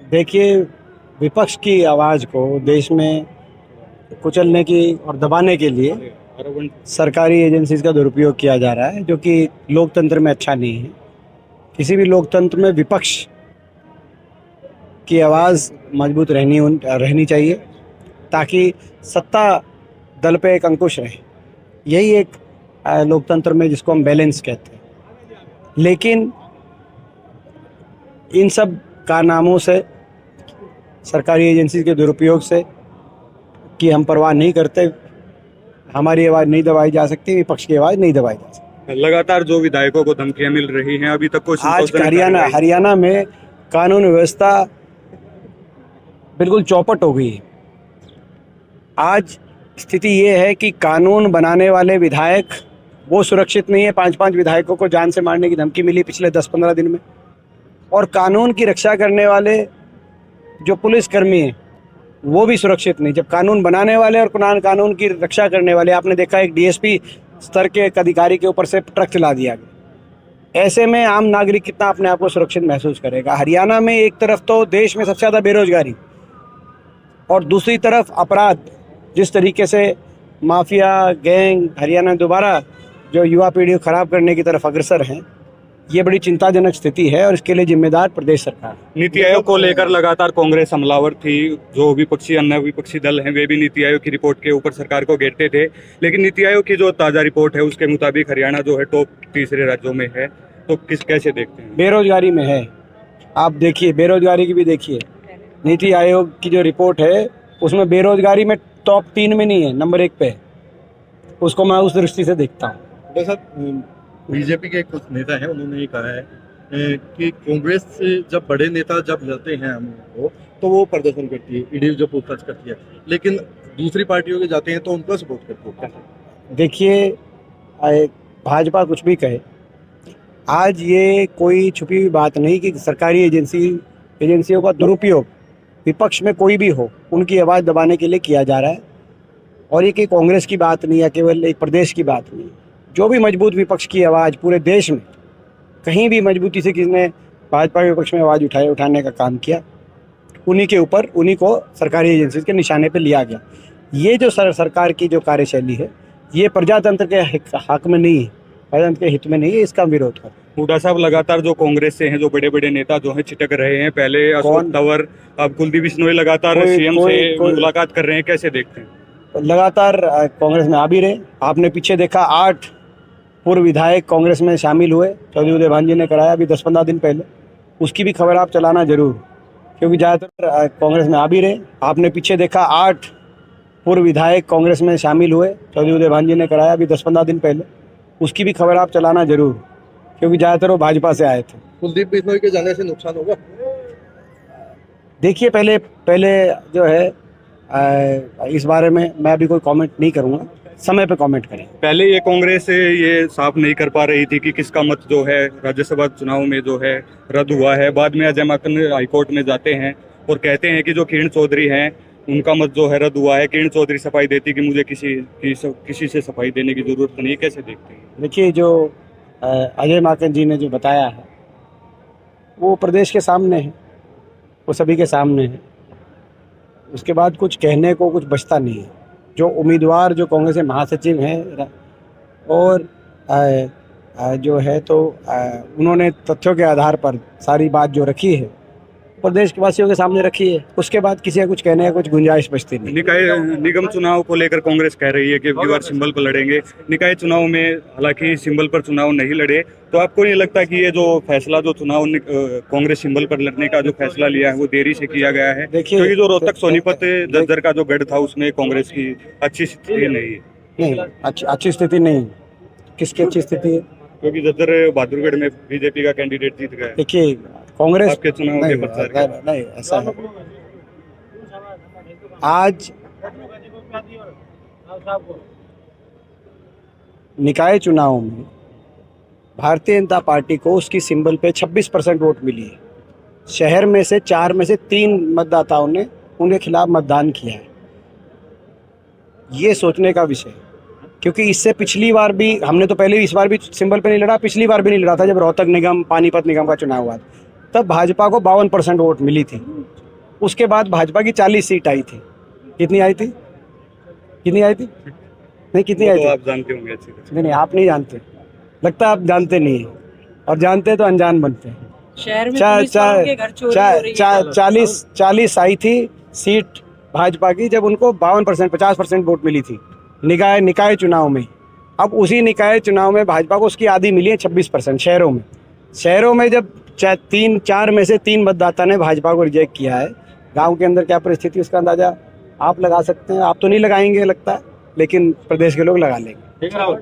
देखिए, विपक्ष की आवाज़ को देश में कुचलने की और दबाने के लिए सरकारी एजेंसीज का दुरुपयोग किया जा रहा है, जो कि लोकतंत्र में अच्छा नहीं है। किसी भी लोकतंत्र में विपक्ष की आवाज़ मजबूत रहनी चाहिए, ताकि सत्ता दल पे एक अंकुश रहे। यही एक लोकतंत्र में जिसको हम बैलेंस कहते हैं। लेकिन इन सब कारनामों से, सरकारी एजेंसी के दुरुपयोग से कि हम परवाह नहीं करते, हमारी आवाज़ नहीं दबाई जा सकती, विपक्ष की आवाज़ नहीं दबाई जा सकती। लगातार जो विधायकों को धमकियां मिल रही हैं, अभी तक कोई आज हरियाणा में कानून व्यवस्था बिल्कुल चौपट हो गई है। आज स्थिति ये है कि कानून बनाने वाले विधायक वो सुरक्षित नहीं है। 5-5 विधायकों को जान से मारने की धमकी मिली पिछले 10-15 दिन में। और कानून की रक्षा करने वाले जो पुलिसकर्मी हैं वो भी सुरक्षित नहीं। जब कानून बनाने वाले और कानून की रक्षा करने वाले, आपने देखा एक डीएसपी स्तर के एक अधिकारी के ऊपर से ट्रक चला दिया गया। ऐसे में आम नागरिक कितना अपने आप को सुरक्षित महसूस करेगा। हरियाणा में एक तरफ तो देश में सबसे ज़्यादा बेरोजगारी और दूसरी तरफ अपराध, जिस तरीके से माफिया गैंग हरियाणा दोबारा जो युवा पीढ़ी को खराब करने की तरफ अग्रसर हैं, ये बड़ी चिंताजनक स्थिति है और इसके लिए जिम्मेदार प्रदेश सरकार है। नीति आयोग को लेकर लगातार कांग्रेस हमलावर थी। जो अन्य विपक्षी दल हैं वे भी नीति आयोग की रिपोर्ट के ऊपर सरकार को घेरते थे। लेकिन नीति आयोग की जो ताज़ा रिपोर्ट है उसके मुताबिक हरियाणा जो है टॉप 3 राज्यों में है। तो कैसे देखते हैं? बेरोजगारी में है। आप देखिए, बेरोजगारी की भी देखिए, नीति आयोग की जो रिपोर्ट है उसमें बेरोजगारी में टॉप 3 में नहीं है, नंबर 1 पे है। उसको मैं उस दृष्टि से देखता हूँ। बीजेपी के कुछ नेता हैं, उन्होंने ये कहा है कि कांग्रेस से जब बड़े नेता जब लड़ते हैं हम लोग तो वो प्रदर्शन करती है, ईडी जो पूछताछ करती है, लेकिन दूसरी पार्टियों के जाते हैं तो उनको सपोर्ट करती है। देखिए, भाजपा कुछ भी कहे, आज ये कोई छुपी हुई बात नहीं कि सरकारी एजेंसियों का दुरुपयोग विपक्ष में कोई भी हो, उनकी आवाज़ दबाने के लिए किया जा रहा है। और ये कि कांग्रेस की बात नहीं है, केवल एक प्रदेश की बात नहीं। जो भी मजबूत विपक्ष की आवाज़ पूरे देश में कहीं भी मजबूती से किसी ने भाजपा के विपक्ष में आवाज़ उठाने का काम किया, उन्हीं को सरकारी एजेंसी के निशाने पर लिया गया। ये जो सरकार की जो कार्यशैली है, ये प्रजातंत्र के हक में नहीं है, प्रजातंत्र के हित में नहीं है। इसका विरोध कर हुड्डा साहब लगातार जो कांग्रेस से हैं, जो बड़े बड़े नेता जो हैं छिटक रहे हैं। पहले अशोक तंवर, अब कुलदीप बिश्नोई लगातार सीएम से मुलाकात कर रहे हैं। कैसे देखते हैं? लगातार कांग्रेस में आ भी रहे। आपने पीछे देखा 8 पूर्व विधायक कांग्रेस में शामिल हुए, चौधरी उदय भान जी ने कराया अभी 10-15 दिन पहले। उसकी भी खबर आप चलाना जरूर, क्योंकि ज़्यादातर कांग्रेस में आ भी रहे। आपने पीछे देखा 8 पूर्व विधायक कांग्रेस में शामिल हुए, चौधरी उदय भान जी ने कराया अभी 10-15 दिन पहले। उसकी भी खबर आप चलाना जरूर, क्योंकि ज़्यादातर वो भाजपा से आए थे। कुलदीप बिश्नोई के जाने से नुकसान होगा? देखिए, पहले जो है इस बारे में मैं अभी कोई कमेंट नहीं करूँगा, समय पे कमेंट करें। पहले ये कांग्रेस ये साफ नहीं कर पा रही थी कि किसका मत जो है राज्यसभा चुनाव में जो है रद्द हुआ है। बाद में अजय माकन हाईकोर्ट में जाते हैं और कहते हैं कि जो किरण चौधरी हैं उनका मत जो है रद्द हुआ है। किरण चौधरी सफाई देती कि मुझे किसी से सफाई देने की जरूरत नहीं। कैसे देखते हैं? देखिए, जो अजय माकन जी ने जो बताया है वो प्रदेश के सामने है, वो सभी के सामने है। उसके बाद कुछ कहने को कुछ बचता नहीं है। जो उम्मीदवार जो कांग्रेस के महासचिव हैं और जो है तो उन्होंने तथ्यों के आधार पर सारी बात जो रखी है प्रदेश के वासियों के सामने रखी है। उसके बाद किसी का कुछ कहने का कुछ गुंजाइश बचती नहीं। निकाय निगम चुनाव को लेकर कांग्रेस कह रही है कि व्यूअर सिंबल पर लड़ेंगे। निकाय चुनाव में हालांकि सिंबल पर चुनाव नहीं लड़े, तो आपको नहीं लगता कि ये जो फैसला जो चुनाव कांग्रेस सिंबल पर लड़ने का जो फैसला लिया है वो देरी से किया गया है? देखिए, क्योंकि जो रोहतक सोनीपत जज्जर का जो गढ़ था उसमें कांग्रेस की अच्छी स्थिति नहीं है। नहीं, अच्छी स्थिति नहीं। किसकी अच्छी स्थिति है? क्योंकि जज्जर बहादुरगढ़ में बीजेपी का कैंडिडेट जीत गया। देखिए, कांग्रेस आपके चुनाव के प्रचार नहीं, ऐसा है। आज निकाय चुनाव में भारतीय जनता पार्टी को उसकी सिंबल पे 26% वोट मिली है। शहर में से 4 में से 3 मतदाताओं ने उनके खिलाफ मतदान किया है। ये सोचने का विषय, क्योंकि इससे पिछली बार भी हमने तो पहले इस बार भी सिंबल पे नहीं लड़ा, पिछली बार भी नहीं लड़ा था जब रोहतक निगम पानीपत निगम का चुनाव हुआ था, तब भाजपा को 52% वोट मिली थी। उसके बाद भाजपा की 40 सीट आई थी। कितनी आई थी? कितनी आई थी? नहीं, कितनी वो आई तो थी? आप जानते होंगे अच्छी तरह। नहीं, आप नहीं जानते, लगता है आप जानते नहीं है, और जानते तो अनजान बनते हैं। शहर में पुलिस वालों के घर चोरी हो रही है। 40 आई थी सीट भाजपा की, जब उनको 52% 50% वोट मिली थी निकाय चुनाव में। अब उसी निकाय चुनाव में भाजपा को उसकी आधी मिली है 26% शहरों में। शहरों में जब 3-4 में से 3 मतदाता ने भाजपा को रिजेक्ट किया है, गांव के अंदर क्या परिस्थिति उसका अंदाजा आप लगा सकते हैं। आप तो नहीं लगाएंगे लगता है, लेकिन प्रदेश के लोग लगा लेंगे। ठीक है राहुल।